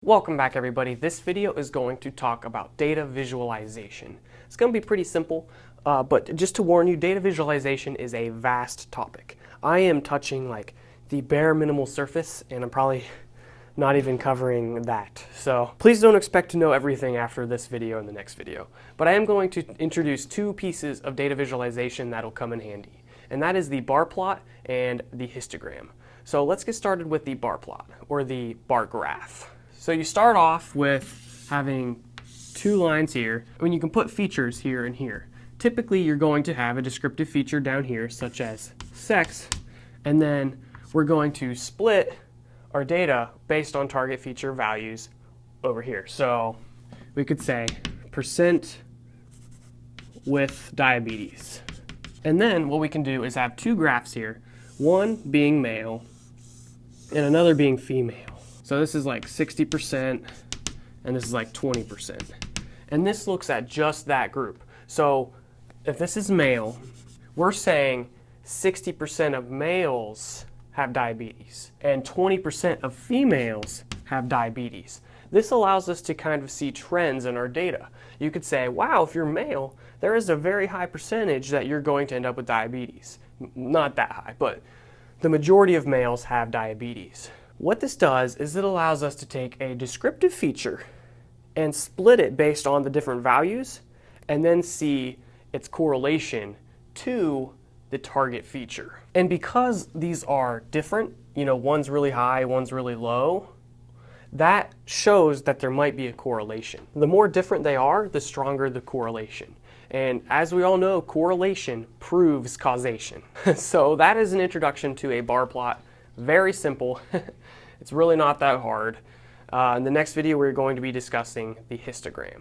Welcome back, everybody. This video is going to talk about data visualization. It's going to be pretty simple, but just to warn you, data visualization is a vast topic. I am touching like the bare minimal surface, and I'm probably not even covering that. So please don't expect to know everything after this video and the next video. But I am going to introduce two pieces of data visualization that'll come in handy, and that is the bar plot and the histogram. So let's get started with the bar plot, or the bar graph. So you start off with having two lines here, and you can put features here and here. Typically, you're going to have a descriptive feature down here, such as sex, and then we're going to split our data based on target feature values over here. So we could say percent with diabetes. And then what we can do is have two graphs here, one being male and another being female. So this is like 60% and this is like 20%. And this looks at just that group. So if this is male, we're saying 60% of males have diabetes and 20% of females have diabetes. This allows us to kind of see trends in our data. You could say, wow, if you're male, there is a very high percentage that you're going to end up with diabetes. Not that high, but the majority of males have diabetes. What this does is it allows us to take a descriptive feature and split it based on the different values and then see its correlation to the target feature. And because these are different, one's really high, one's really low, that shows that there might be a correlation. The more different they are, the stronger the correlation. And as we all know, correlation proves causation. So that is an introduction to a bar plot. Very simple. It's really not that hard. In the next video, we're going to be discussing the histogram.